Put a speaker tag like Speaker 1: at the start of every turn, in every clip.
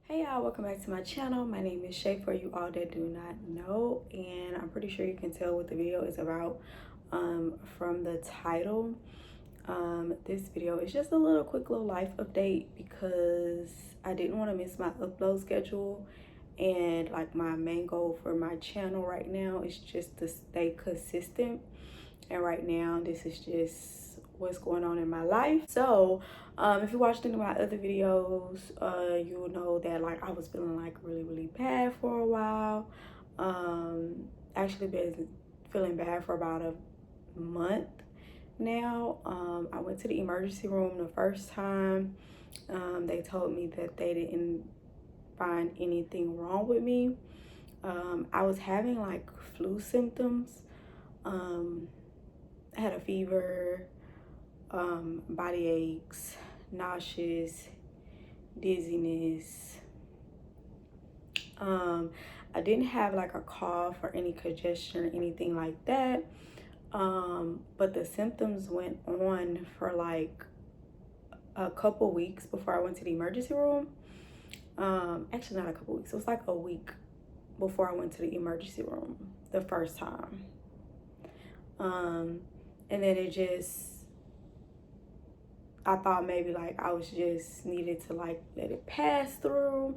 Speaker 1: Hey y'all, welcome back to my channel. My name is Shay for you all that do not know, and I'm pretty sure you can tell what the video is about from the title. This video is just a quick little life update because I didn't want to miss my upload schedule, and like my main goal for my channel right now is just to stay consistent, and right now this is just what's going on in my life. So if you watched any of my other videos, you'll know that like I was feeling like really bad for a while. Actually been feeling bad for about a month now. I went to the emergency room the first time. They told me that they didn't find anything wrong with me. I was having like flu symptoms. I had a fever, body aches, nauseous, dizziness. I didn't have like a cough or any congestion or anything like that. But the symptoms went on for like a couple weeks before I went to the emergency room. Actually not a couple weeks, it was like a week before I went to the emergency room the first time. And then I thought maybe like I was just needed to like let it pass through.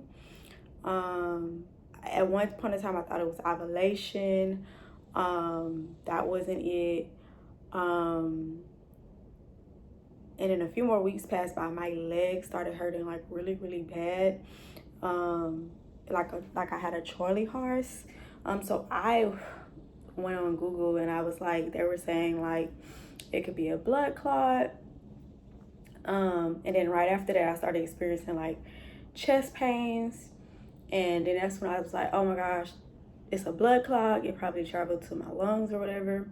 Speaker 1: At one point in time I thought it was ovulation. That wasn't it. And then a few more weeks passed by, my legs started hurting like really bad. Like I had a Charlie horse. So I went on Google and I was like, they were saying like it could be a blood clot. And then right after that I started experiencing like chest pains, and then that's when I was like, oh my gosh, it's a blood clot, it probably traveled to my lungs or whatever.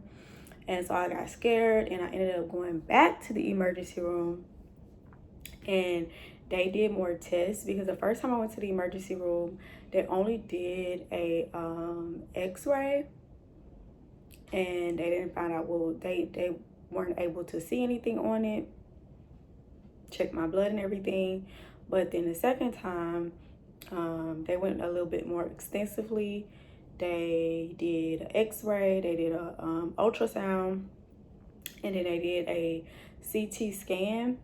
Speaker 1: And so I got scared and I ended up going back to the emergency room, and they did more tests because the first time I went to the emergency room they only did a x-ray, and they didn't find out, well, they weren't able to see anything on it, check my blood and everything. But then the second time they went a little bit more extensively. They did an x-ray, they did a ultrasound, and then they did a CT scan.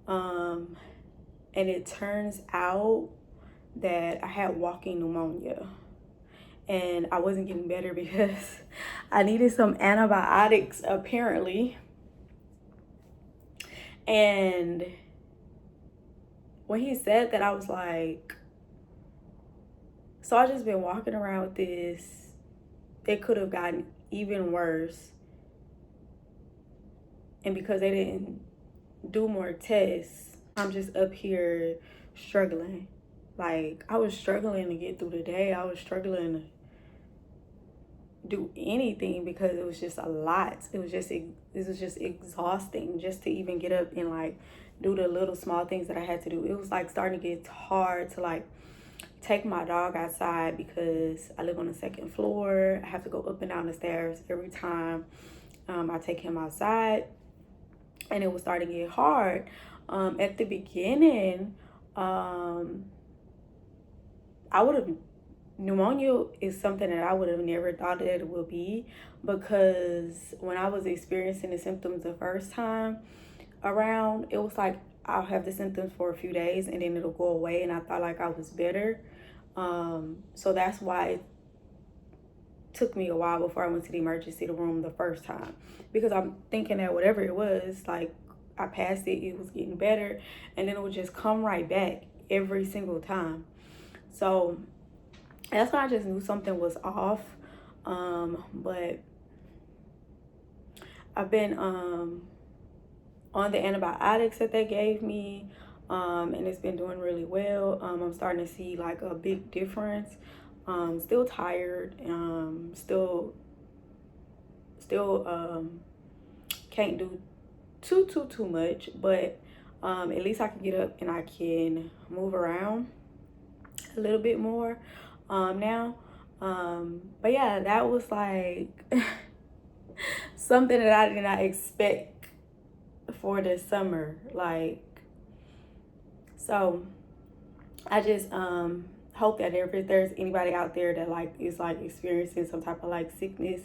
Speaker 1: And it turns out that I had walking pneumonia, and I wasn't getting better because I needed some antibiotics apparently. And when he said that, I was like, so I just been walking around with this. It could have gotten even worse. And because they didn't do more tests, I'm just up here struggling. Like I was struggling to get through the day. I was struggling to do anything because it was just a lot. It was just exhausting just to even get up and like do the little small things that I had to do. It was like starting to get hard to like take my dog outside because I live on the second floor. I have to go up and down the stairs every time I take him outside, and it was starting to get hard. At the beginning, I would have, pneumonia is something that I would have never thought that it would be, because when I was experiencing the symptoms the first time around, it was like I'll have the symptoms for a few days and then it'll go away, and I thought like I was better. So that's why it took me a while before I went to the emergency room the first time, because I'm thinking that whatever it was, like I passed it, it was getting better, and then it would just come right back every single time. So that's when I just knew something was off. But I've been on the antibiotics that they gave me, and it's been doing really well. I'm starting to see like a big difference. Still tired, still can't do too much, but at least I can get up and I can move around a little bit more now. But yeah, that was like something that I did not expect for this summer. Like, so I just hope that if there's anybody out there that like is like experiencing some type of like sickness,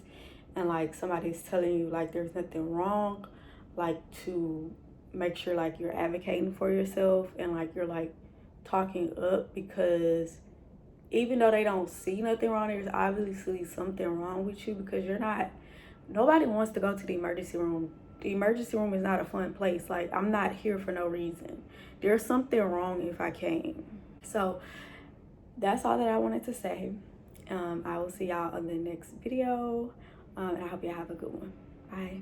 Speaker 1: and like somebody's telling you like there's nothing wrong, like to make sure like you're advocating for yourself and like you're like talking up, because even though they don't see nothing wrong, there's obviously something wrong with you, because you're not, nobody wants to go to the emergency room. The emergency room is not a fun place. Like, I'm not here for no reason. There's something wrong if I came. So that's all that I wanted to say. I will see y'all on the next video. And I hope y'all have a good one. Bye.